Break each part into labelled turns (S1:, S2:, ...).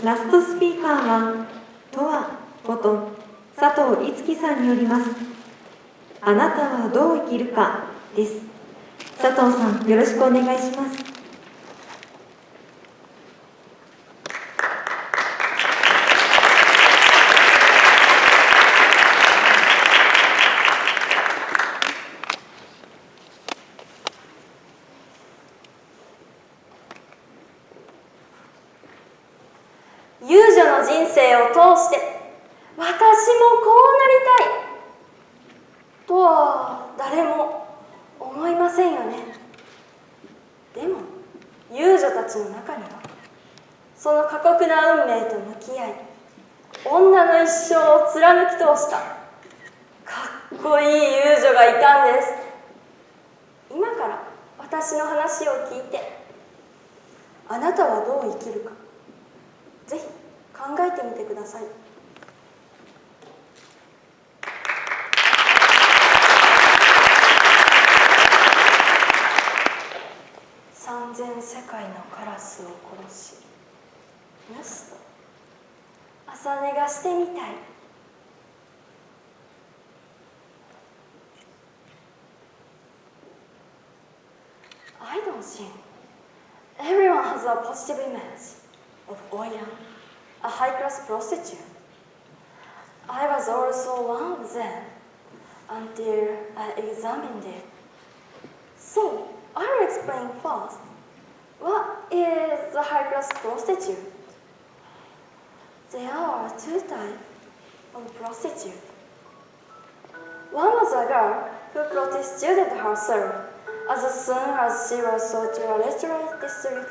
S1: ラストスピーカーはTowaこと佐藤乙姫さんによります。あなたはどう生きるかです。佐藤さん、よろしくお願いします。
S2: 遊女の人生を通して私もこうなりたいとは誰も思いませんよね。でも遊女たちの中にはその過酷な運命と向き合い女の一生を貫き通したかっこいい遊女がいたんです。今から私の話を聞いてあなたはどう生きるかぜひ考えてみてください。3000世界のカラスを殺し主と朝寝がしてみたい。I don't think everyone has a positive image of Oya, a high-class prostitute. I was also one of them until I examined it. So, I'll explain first. What is the high-class prostitute? There are two types of prostitute. One was a girl who prostituted herself as soon as she was sold to a restaurant district,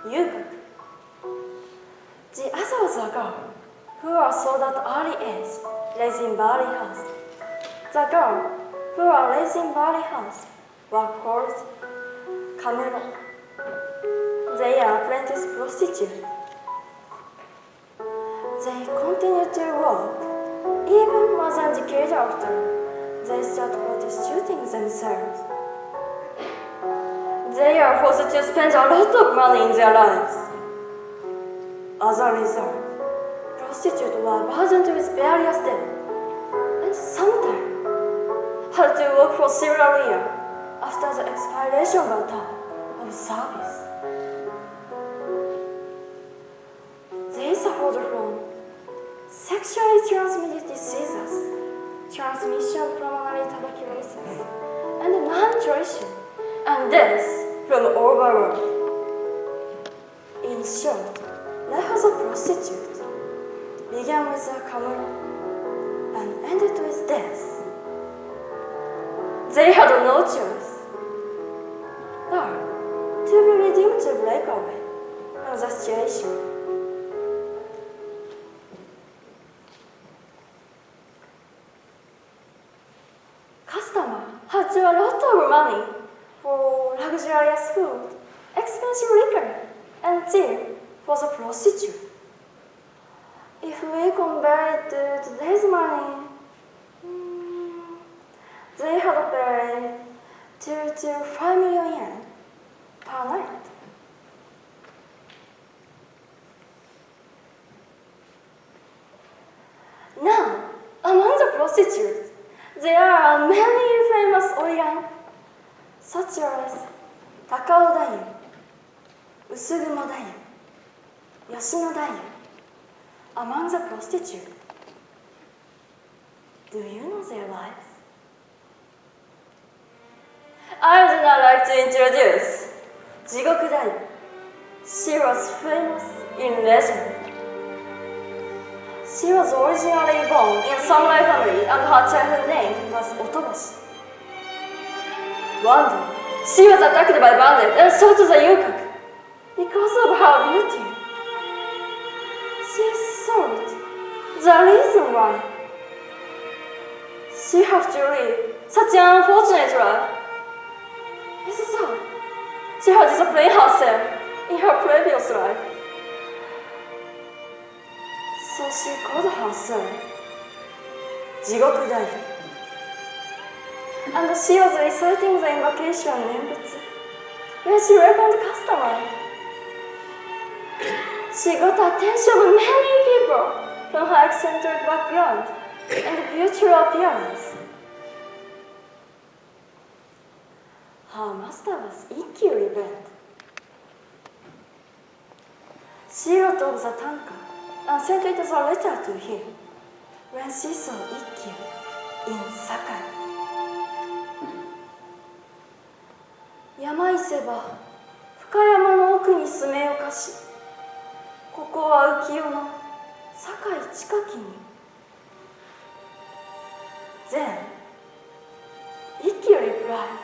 S2: Yuka. The other was a girl who was sold at early age, raised in barley house. The girl who were raised in barley house were called Camelo. They are apprentice prostitutes. They continue to work even more than decades after they start prostituting themselves. They are forced to spend a lot of money in their lives. As a result, prostitutes were burdened with various debts and sometimes had to work for several years after the expiration of a term of service. They suffered from sexually transmitted diseases, transmission pulmonary tuberculosis, and malnutrition, and death from overwork. In short, life as a prostitute began with a camera and ended with death. They had no choice but to be redeemed to break away from the situation. Customers had a lot of money for luxurious food, expensive liquor, and tea for the prostitute. If we compare it to today's money, they had paid 2 to 5 million yen per night. Now, among the prostitutes, there are many famous oiran, such as Takao Dayu, Usugumo Dayu, Yoshino Dayu. Among the prostitutes, do you know their lives? I would now like to introduce Jigok Dayu. She was famous in legend. She was originally born in a samurai family and her childhood name was Otoboshi. One day, she was attacked by bandits and sold to the Yukaku because of her beauty. She thought the reason why she had to live such an unfortunate life is that she had disciplined herself in her previous life. So she called herself Jigoku Dayu. And she was reciting the invocation Nembutsu when she welcomed customers. She got the attention of many people from her eccentric background and beautiful appearance. Her master was equally bent. She wrote of the tanka and sent it as a letter to him when she saw Ikkyu in Sakai. 山伊勢は深山の奥に住めよかし、ここは浮世の堺近きに。Then Ikkyu replied.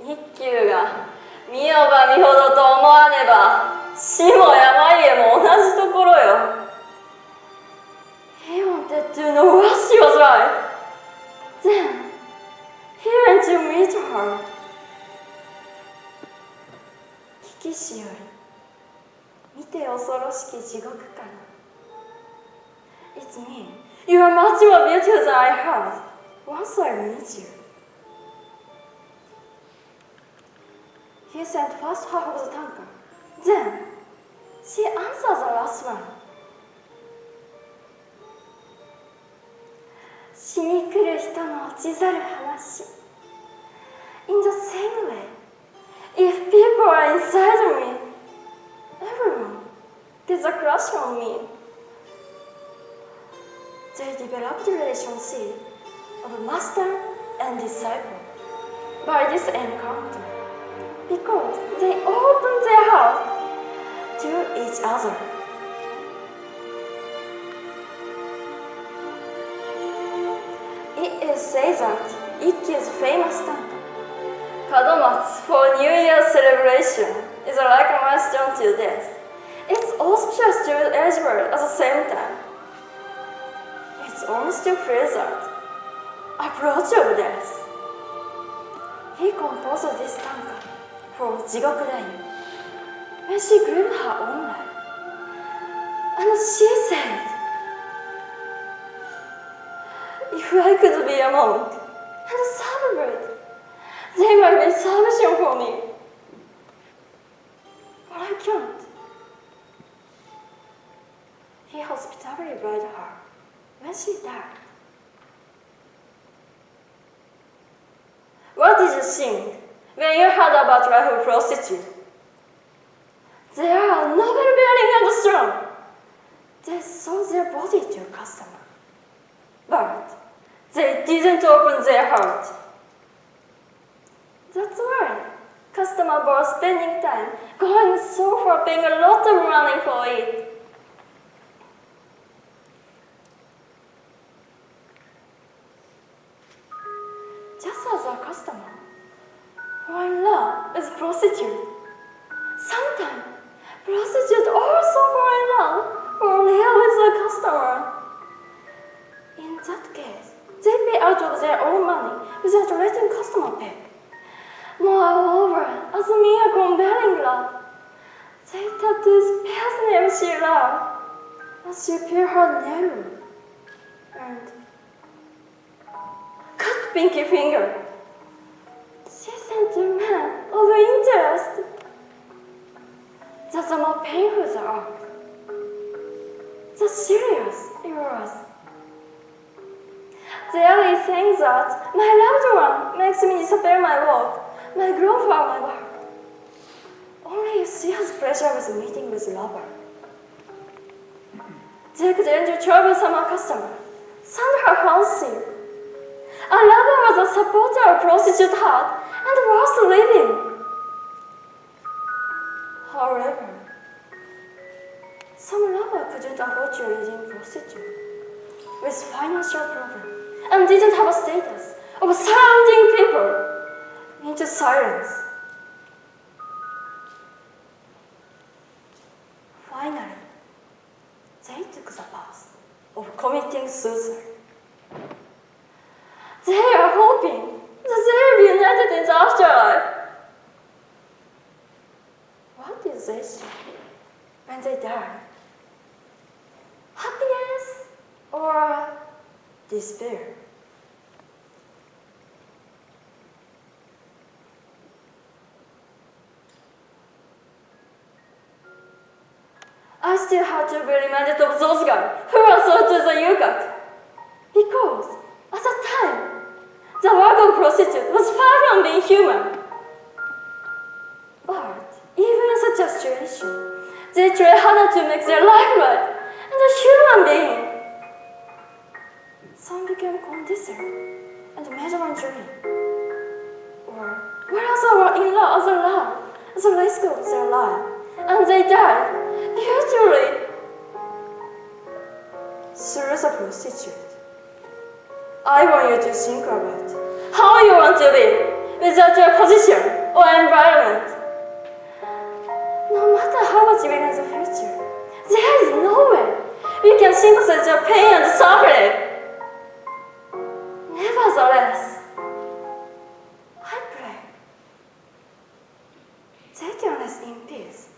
S2: 一休が見よば見ほどと思わねば、死も山家も同じところよ。He wanted to know what she was like. Then he went to meet her. 聞きしより見て恐ろしき地獄かな。It's me. You are much more beautiful than I heard. Once I meet you. He sent first half of the tanka. Then she answered the last one. 死に来る人の落ちざる話。In the same way, if people are inside me, everyone gets a crush on me. They developed a relationship of master and disciple by this encounter because they opened their heart to each other. It is said that Ikkyu's famous tanka, Kadomatsu for New Year's celebration, is like a milestone to death. It's auspicious to eligible at the same time. It's almost to pleasant, approach of death. He composed this tanka for Jigoku Daimyo when she grew her own life. And she said, if I could be a monk and celebrate, they might be salvation for me. But I can't. He hospitably buried her when she died. What did you think when you heard about life of prostitute? They are noble bearing and strong. They sold their body to a customer, but they didn't open their heart. That's why customers were spending time going so far, paying a lot of money for it. Just as a customer who are in love with prostitute, sometimes prostitutes also fall in love or live with a customer. In that case, they pay out of their own money without letting customer pay. Moreover, as a mere compelling love, they tattoo Spear's name she loved as she pierced her nail and cut pinky finger. She sent a man of interest. That's the more painful the act, the serious it was. They is saying that my loved one makes me disappear my work, my growth for my work. Only if she has pleasure with meeting with lover. They could enter troublesome customer, send her fancy. A lover was a supporter of prostitute heart and worth living. However, some lover couldn't afford to live in prostitute with financial problem and didn't have a status of surrounding people into silence. Finally, they took the path of committing suicide. They are hoping that they will be united in the afterlife. What did they see when they died? Happiness or despair? still have to be reminded of those guys who are sold to the Yukak. Because, at that time, the work of prostitute was far from being human. But, even in such a situation, they try harder to make their life right and a human being. Some became conditioned and made one dream. Or, whereas they were in love as a love, at the risk of their life, and they died, usually, through the prostitute. I want you to think about how you want to be without your position or environment. No matter how much we in the future, there is no way we can sympathize your pain and suffering. Nevertheless, I pray they can rest in peace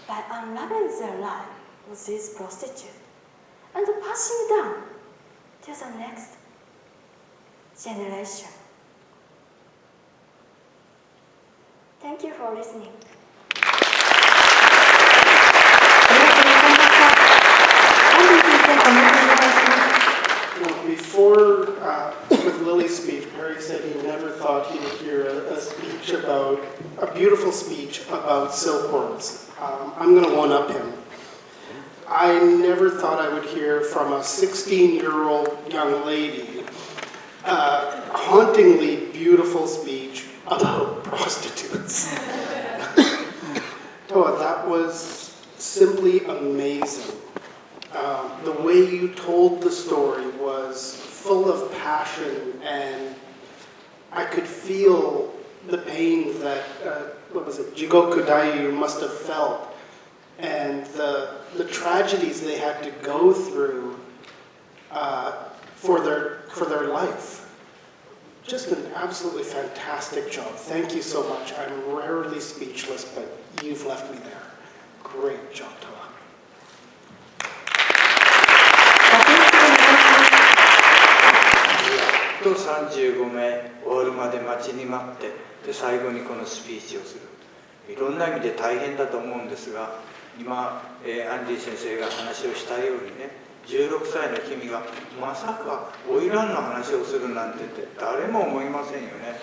S2: by unraveling their life with this prostitute and passing down to the next generation. Thank you for listening.
S1: ありがとうございました。アンディ先生、コメントお願いします。
S3: Well, before, with Lily's speech, Perry said he never thought he would hear a beautiful speech about silkworms. I'm going to one-up him. I never thought I would hear from a 16-year-old young lady hauntingly beautiful speech about prostitutes. Towa, that was simply amazing. The way you told the story was full of passion, and I could feel the pain that, Jigoku Daiyu must have felt, and the tragedies they had to go through for their life. Just an absolutely fantastic job. Thank you so much. I'm rarely speechless, but you've left me there. Great job, Towa.
S4: と35名終わるまで待ちに待ってで最後にこのスピーチをするいろんな意味で大変だと思うんですが今、アンディ先生が話をしたようにね16歳の君がまさか花魁の話をするなんてって誰も思いませんよね。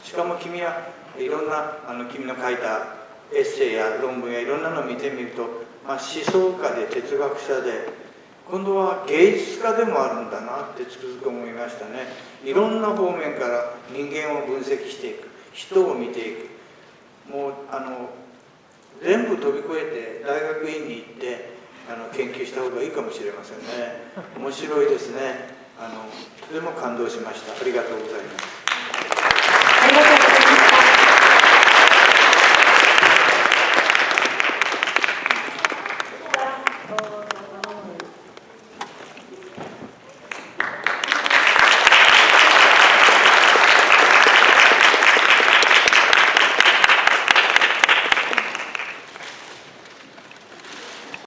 S4: しかも君はいろんな君の書いたエッセイや論文やいろんなのを見てみると、思想家で哲学者で今度は芸術家でもあるんだなってつくづく思いましたね。いろんな方面から人間を分析していく人を見ていくもう全部飛び越えて大学院に行って研究した方がいいかもしれませんね。面白いですね。とても感動しました。ありがとうございます。